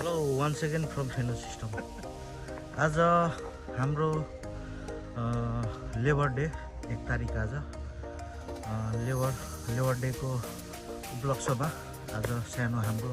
Hello once again from Feno System. आज हाम्रो labour day 1 तारिक आज लेबर डे को उपलक्ष्यमा आज सानो हाम्रो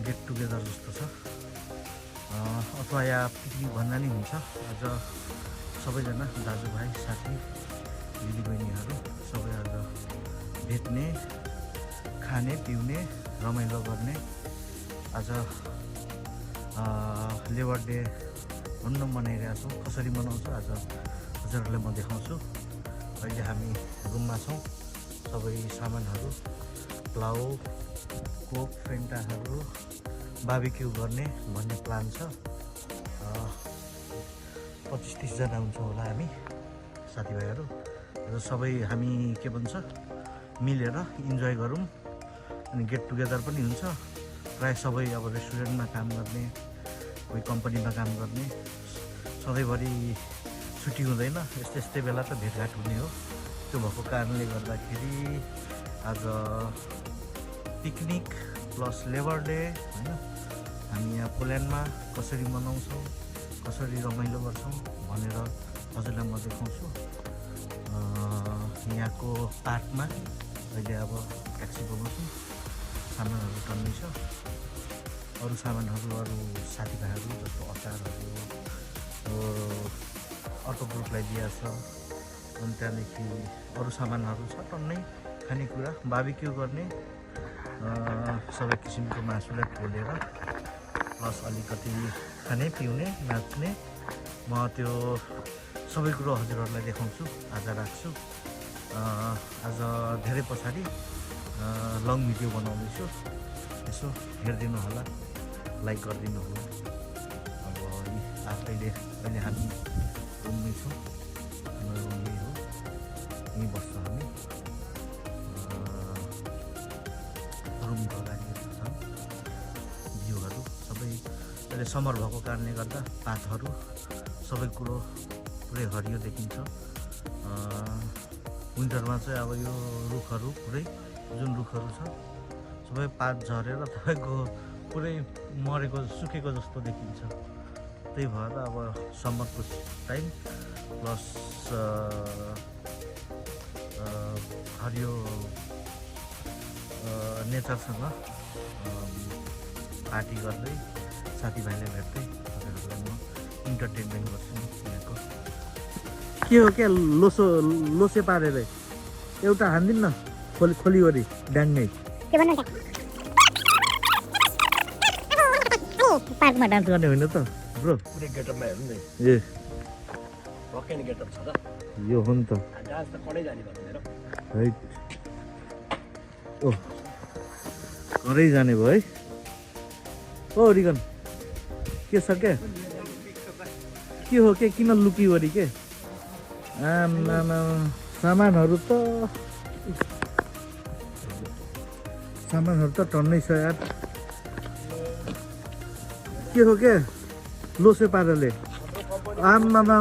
गेट टुगेदर जस्तो छ अथवा या पिकनिक भन्दा नि हुन्छ। आज सबैजना दाजुभाइ साथी दिदीबहिनीहरू सबै आज भेट्ने खाने पिउने रमाइलो गर्ने आज लेबर डे भन्न मनाइरहेको छौँ। कसरी मनाउँछ आज हजुरहरूलाई म देखाउँछु। अहिले हामी रुममा छौँ। सबै सामानहरू प्लाउ कोक फेन्टाहरू बार्बिक्यू गर्ने भन्ने प्लान छ। 25-30 जना हुन्छ होला हामी साथीभाइहरू। र सबै हामी के भन्छ मिलेर इन्जोय गरौँ अनि गेट टुगेदर पनि हुन्छ। प्राय सबै अब रेस्टुरेन्टमा काम गर्ने कोही कम्पनीमा काम गर्ने सधैँभरि छुट्टी हुँदैन। यस्तै बेला त भेटघाट हुने हो। त्यो भएको कारणले गर्दाखेरि आज पिकनिक प्लस लेबर डे होइन हामी यहाँ पोल्यान्डमा कसरी मनाउँछौँ कसरी रमाइलो गर्छौँ भनेर हजुरलाई म देखाउँछु। यहाँको पार्कमा अहिले अब ट्याक्सी बोलाउँछौँ। सामानहरू टन्नै छ। अरू सामानहरू अरू साथीभाइहरू जस्तो अचारहरू अर्को ग्रुपलाई दिएको छ। अनि त्यहाँदेखि अरू सामानहरू छ टन्नै खानेकुरा बार्बिक्यू गर्ने सबै किसिमको मासुलाई पोलेर प्लस अलिकति खाने पिउने नाच्ने म त्यो सबै कुरो हजुरहरूलाई देखाउँछु आज राख्छु। आज धेरै पछाडि लङ भिडियो बनाउँदैछु। यसो हेरिदिनु होला लाइक गरिदिनु होला। अब अहिले हामी रुममै छौँ। हाम्रो रुम यही हो। यहीँ बस्छौँ हामी। रुमको लागि छ भ्यूहरू सबै अहिले समर भएको कारणले गर्दा पातहरू सबै कुरो पुरै हरियो देखिन्छ। विन्टरमा चाहिँ अब यो रुखहरू पुरै जुन रुखहरू छ सबै पात झरेर तपाईँको पुरै मरेको सुकेको जस्तो देखिन्छ। त्यही भएर अब समरको टाइम प्लस हरियो नेचरसँग पार्टी गर्दै साथीभाइलाई भेट्दै हजुरहरूलाई म इन्टरटेनमेन्ट गर्छु। यहाँको के हो क्या लोसे पारेर एउटा हान्दिन् न खोलीवरी ड्याङ्गै पार्कमा डान्स गर्ने होइन त ब्रो। पुरै गेटअपमा हेर्नु नि ए पक्कै नि गेटअप छ त यो हो नि त डान्स त कडै जाने भन्नु है। ओ कडै जाने भयो है। ओ रिगन के छ के हो के किन लुकिवरी के आमा सामानहरू त टन्नै छ यार। के हो के लोसे पाराले आमामा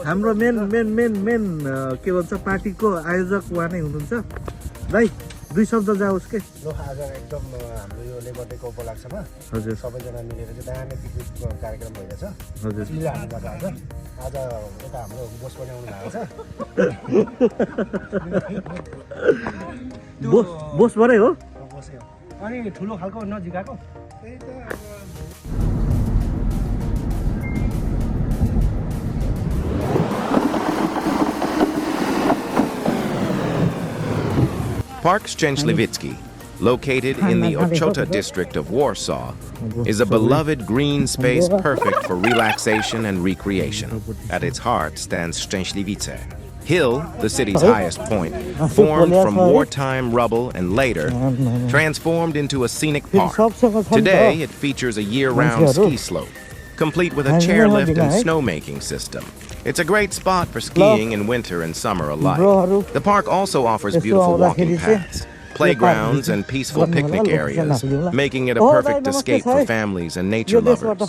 हाम्रो मेन के भन्छ पार्टीको आयोजक उहाँ नै हुनुहुन्छ भाइ। 2 शब्द जाओस् के आज एकदम हाम्रो यो लेबर डेको उपलक्ष्यमा हजुर सबैजना मिलेर चाहिँ दामी पिकनिक कार्यक्रम भइरहेछ। हजुर चिल्ला हाल्नु पर्छ आज यता हाम्रो बोस पनि आउनु भएको छ। बोस भरै हो बोसै हो अनि ठुलो खालको नजिकाको त्यही त। Park Szczęśliwicki, located in the Ochota district of Warsaw, is a beloved green space perfect for relaxation and recreation. At its heart stands Szczęśliwice Hill, the city's highest point, formed from wartime rubble and later transformed into a scenic park. Today, it features a year-round ski slope, complete with a chairlift and snowmaking system. It's a great spot for skiing in winter and summer alike. The park also offers beautiful walking paths, playgrounds, and peaceful picnic areas, making it a perfect escape for families and nature lovers.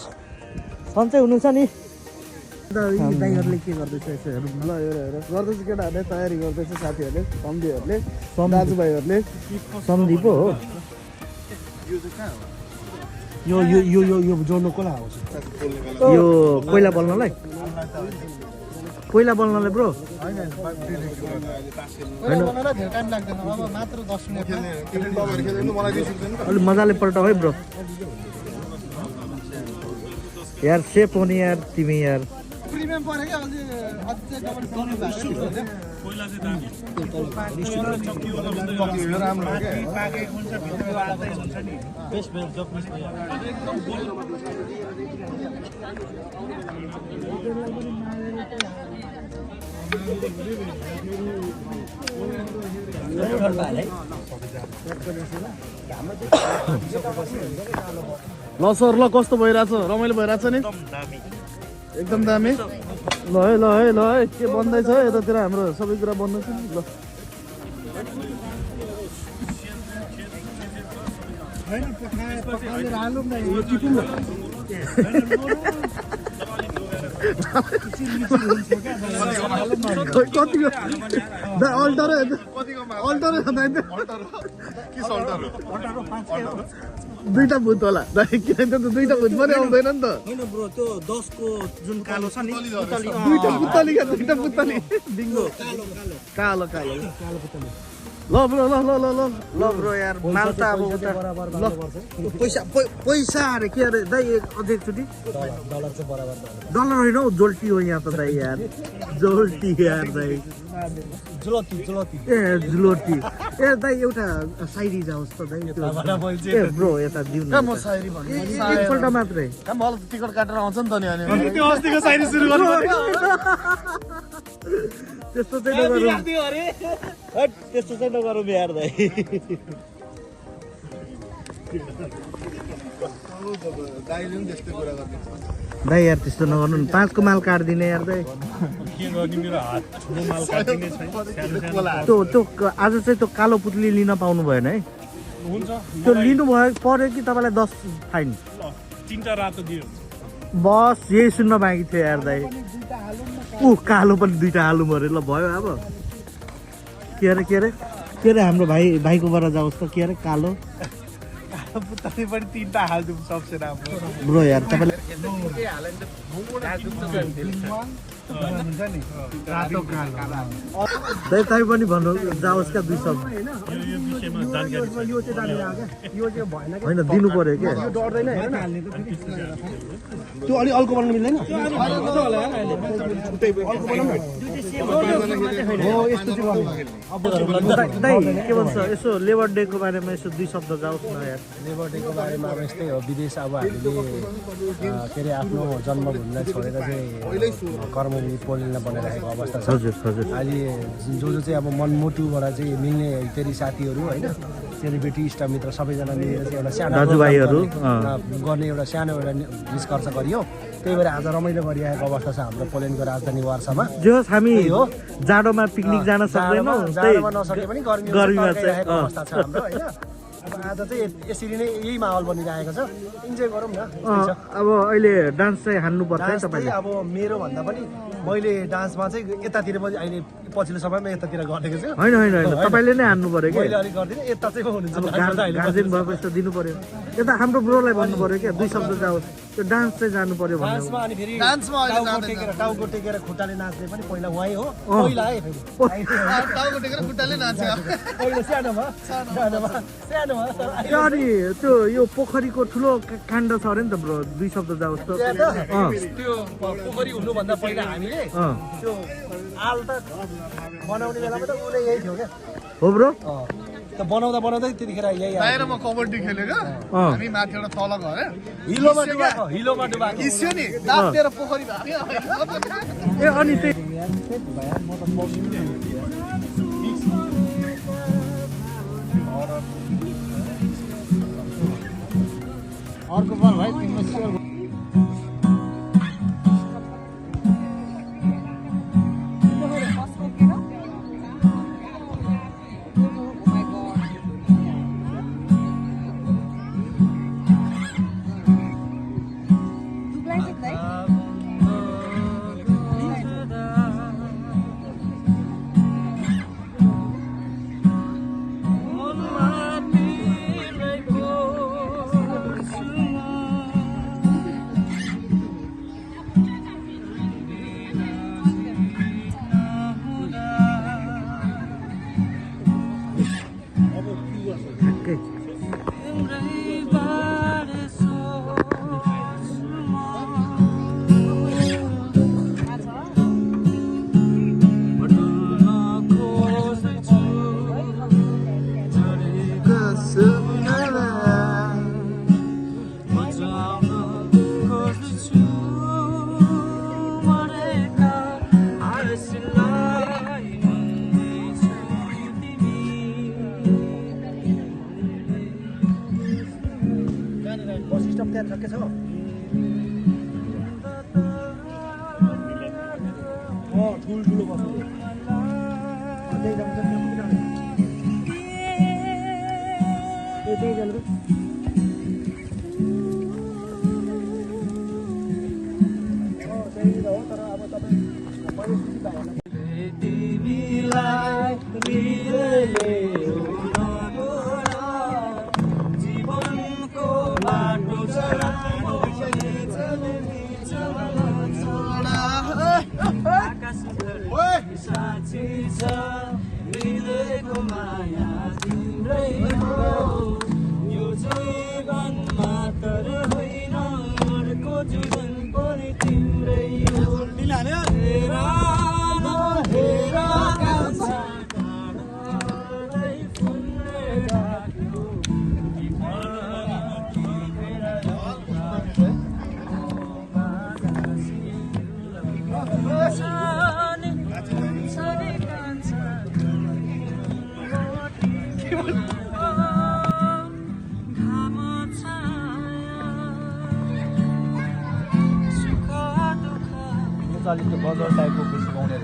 दाइहरुले के गर्दैछ यसो हेरौँ न। ल गर्दैछ केटाहरूले तयारी गर्दैछ साथीहरूले सम्धीहरूले दाजुभाइहरूले सम्धी पो हो। यो यो यो यो यो जोड्नु कसलाई आउँछ यो कोइला बल्नलाई ब्रो धेरै टाइम लाग्दैन अब मात्र 10 मिनेट अलि मजाले पल्टाऊ है ब्रो यार सेफ हो नि यार तिमी यार प्रिमियम पऱ्यो क्या अझै डबल पाउनु भएको कोइला चाहिँ दामी राम्रो हो क्या पाकेको हुन्छ भित्र आउँदै हुन्छ नि बेस्ट बेस्ट जपनिस एकदम ल सर ल कस्तो भइरहेछ रमाइलो भइरहेछ नि एकदम दामी ल है के बन्दैछ यतातिर हाम्रो सबै कुरा बन्दैछ नि ल कतिको दुईटा भूत होला किनभने त दुईटा भूत पनि आउँदैन नि त हैन ब्रो त्यो 10 को जुन कालो छ नि दुईटा पुतली बिङ्गो कालो पुतली ल ब्रो ल ब्रो यार माल त अब उता ल पैसा अरे के अरे दाइ अझै एकचोटि डलर होइन हौ जोल्टी हो यहाँ त दाइ यार जोल्टी यार दाइ जुलती ए जुलोटी ए दाइ एउटा साइरी जाओस् त दाइ त्यो ए ब्रो यता दिउ न म सायरी भन्नु एकपल्ट मात्रै मलाई टिकट काटेर आउँछ नि त नि अनि त्यो अस्तिको साइरी सुरु गर्नु त्यस्तो चाहिँ नगरौँ हट त्यस्तो चाहिँ नगरौँ यार दाइ दाइ यार त्यस्तो नगर्नु नि 5 को माल काट्दिने यार दाइ के गर्ने मेरो हात ठुलो माल काट्दिने छैन त्यो आज चाहिँ त्यो कालो पुतली लिन पाउनु भएन है हुन्छ त्यो लिनु भयो पर्यो कि तपाईँलाई 10 फाइन तीनटा रातो दियो बस यही सुन्न बाँकी थियो यार दाइ कालो पनि दुईटा हालौँ अरे ल भयो अब के अरे हाम्रो भाइकोबाट जाओस् त के अरे कालो पुतली पनि तीनटा हाल्दिउँ सबसे राम्रो ब्रो यार तपाईँले तपाईँ पनि भन्नु जाओस् क्या 2 शब्द होइन दिनु पर्यो क्या त्यो अलि अल्को बनाउनु मिल्दैन दाइ के भन्छ यसो लेबर डेको बारेमा यसो 2 शब्द जाओस् न यार लेबर डेको बारेमा अब यस्तै हो विदेश अब हामीले के अरे आफ्नो जन्मभूमिलाई छोडेर चाहिँ कर्मभूमि पोलिन बनाइरहेको अवस्था छ हजुर अहिले जो चाहिँ अब मनमुटुबाट चाहिँ मिल्ने फेरि साथीहरू होइन चेलीबेटी इष्टमित्र सबैजना मिलेर चाहिँ एउटा सानो दाजुभाइहरू गर्ने एउटा सानो एउटा निष्कर्ष गरियो त्यही भएर आज रमाइलो गरिरहेको अवस्था छ हाम्रो पोल्यान्डको राजधानी वार्सामा जो हामी जाडोमा पिकनिक जान सक्दैनौँ जाडोमा नसके पनि गर्मीमा चाहिँ अवस्था छ हाम्रो होइन अब आज चाहिँ यसरी नै यही माहौल बनिरहेको छ इन्जोय गरौँ न अब अहिले डान्स चाहिँ हान्नु पर्छ है तपाईँले अब मेरो भन्दा पनि मैले डान्समा चाहिँ यतातिर पनि अहिले पछिल्लो समयमा यतातिर गरेको छु होइन तपाईँले नै हान्नु पर्यो मैले अलिक गर्दिनँ यता चाहिँ हुनुहुन्छ गार्जेन भएपछि त दिनु पर्यो यता हाम्रो ब्रोलाई भन्नु पर्यो क्या 2 शब्द जाओस् त्यो डान्स चाहिँ जानु पर्यो डान्समा अनि फेरि टाउको टेकेर खुट्टाले नाच्ने पनि पहिला उहाँ हो पहिला है टाउको टेकेर खुट्टाले नाच्छ पहिला सानोमा अनि त्यो यो पोखरीको ठुलो काण्ड छ अरे नि त ब्रो 2 शब्द जाओस् त त्यो पोखरी हुनुभन्दा पहिला हामीले त्यो आल त बनाउने बेलामा त उसले यही थियो क्या हो ब्रो त्यो बनाउँदा त्यतिखेर यही बाहिरमा कबड्डी खेलेको हामी माथिबाट तल गयो हिलोमा डुबाएको किस्यो नि दाँतेर पोखरी भयो ए अनि त्यही अर्को बार भाइ तिम्रो स्योर चप त्यहाँ छक्कै छ ठुल्ठुलो बस्नु त्यही जान्छ त्यही जानु त्यही हो तर अब तपाईँ तिमीलाई जीवनको बाटो साँची छ मिलेको माया तिम्रै हो यो जीवन मात्र होइन अर्को जीवन पनि तिम्रै हो हेरा नहेरा कान्छा काँडै फुल्ने राख्यो अलिक त्यो बजार टाइपको बेसी गाउने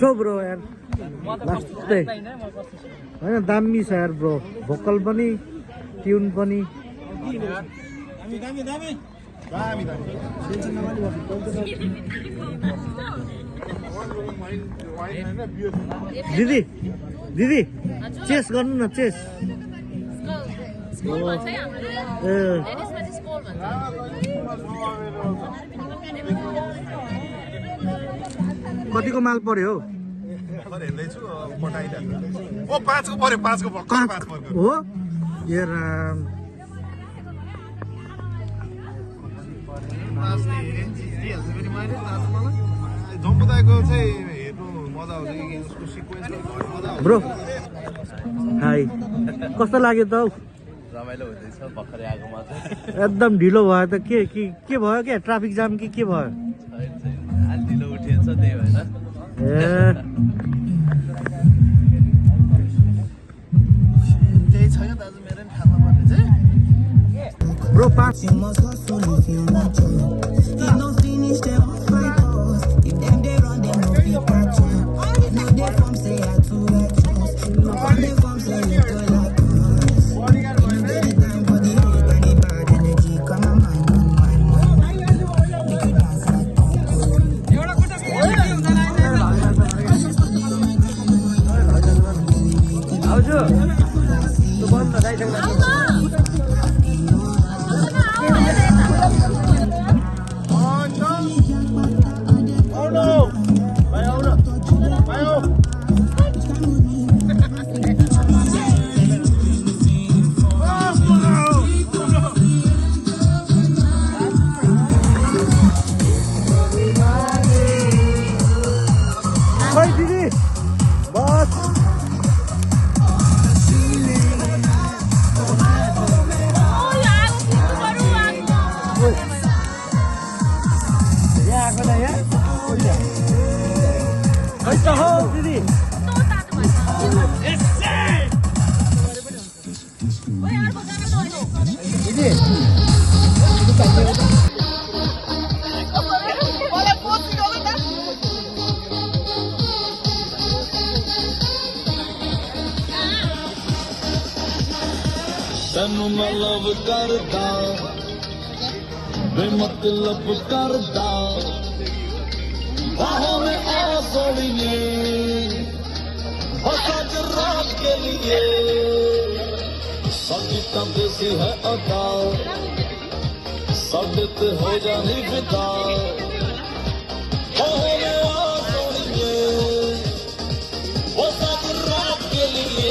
मिठो ब्रो यार लास्टै होइन दामी छ यार ब्रो भोकल पनि ट्युन पनि दिदी दिदी चेस गर्नु न चेस कतिको माल पर्यो हो ए राम ब्रो हाई कस्तो लाग्यो त हौ रमाइलो हुँदैछ भर्खरै आएकोमा एकदम ढिलो भयो त के भयो क्या ट्राफिक जाम कि के भयो अलि ढिलो उठिन्छ त्यही भएर त्यही छैन दाजु मेरो नि खाना पर्ने चाहिँ ब्रो 我来。ਤੈਨੂੰ ਮੈਂ ਲਵ ਕਰਦਾ बेमतलब करदा बाहों में आ सोड़िए बस आज रात के लिए साडी तां देसी है अदा साडे ते हो जानी फिदा बाहों में आ सोड़िए बस आज रात के लिए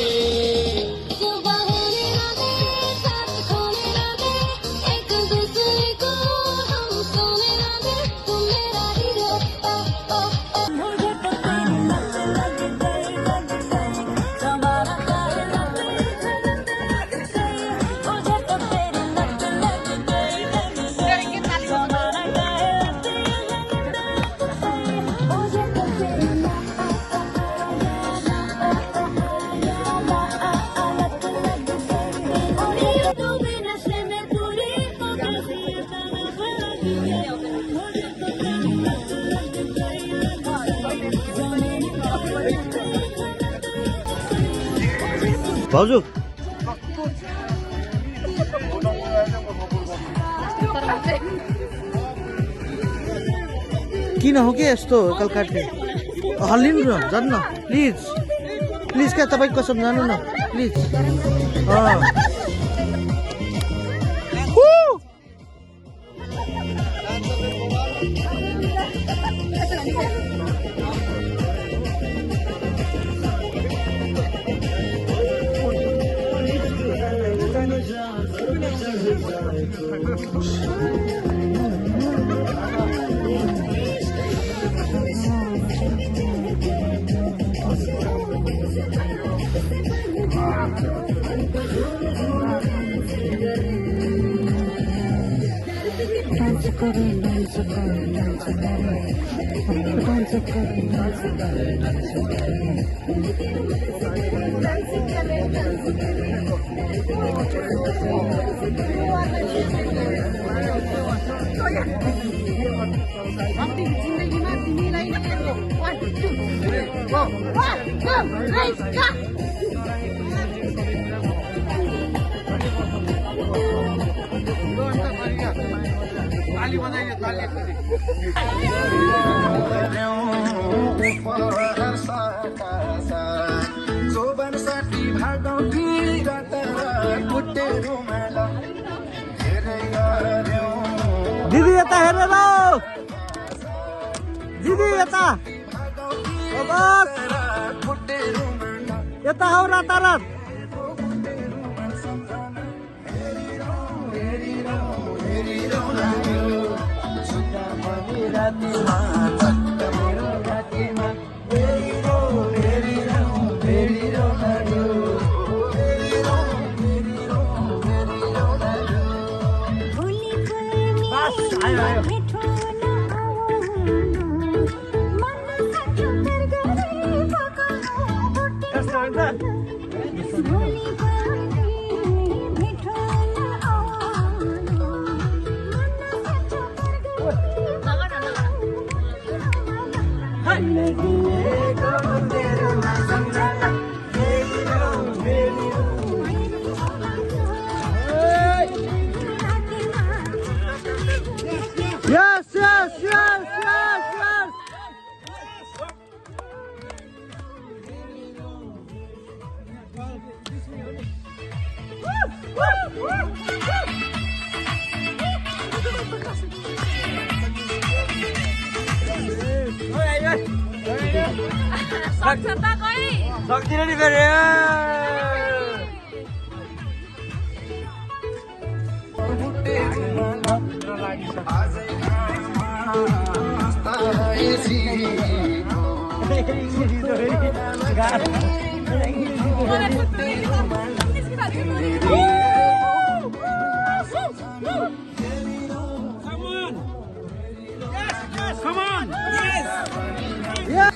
भाउजू किन हो कि यस्तो कलकाटे हल्लिनु न जानु न प्लिज प्लिज क्या तपाईँको कसम जानु न प्लिज जिन्दगीमा तिमीलाई देखेको 1 2 3 4 1 2 3 4 ताली बजाइए ताली जोबन साठी भागौ दिदी यता हेरेर दिदी यता यता हौ रातारात Yes, yes, yes, yes, yes. सक्दिन नि फेरि Come on! Yes! Yeah!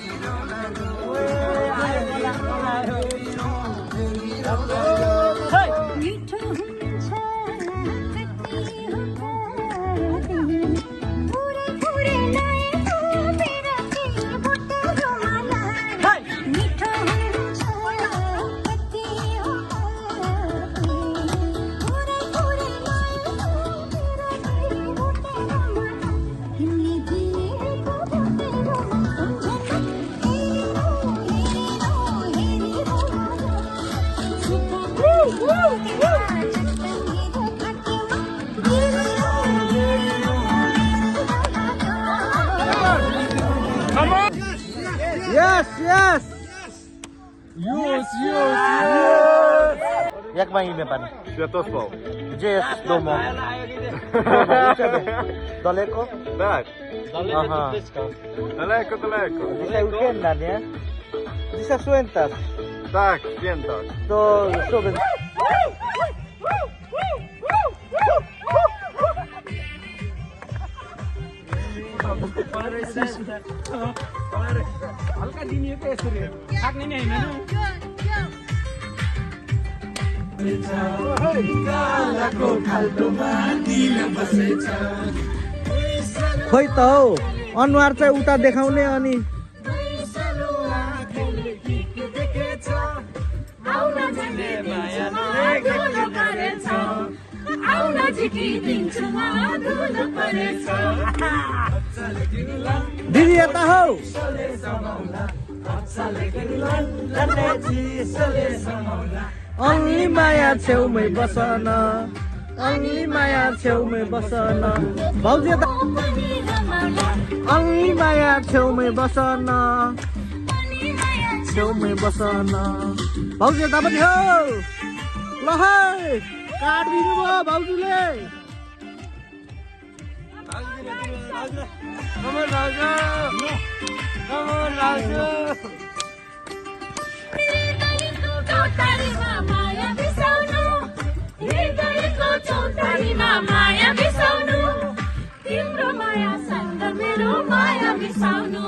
Yes Jak ma imię pan? Światosław. Gdzie jest domu? Daleko? Tak. Aha. Daleko. Dzisiaj weekenda, nie? Dzisiaj święta. Tak, święta. To co by... खोइ त हौ अनुहार चाहिँ उता देखाउने अनि दिदी यता हौ अन्ली माया छेउमै बसन अन्ली माया छेउमै बसन भाउजू यता अन्ली माया छेउमै बसन छेउमै बसन भाउजू यता पनि हो ल है काटिदिनु भयो भाउजूले तिम्रो माया सँग मेरो माया बिसाउनु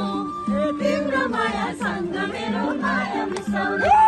तिम्रो माया सँग मेरो माया बिसाउनु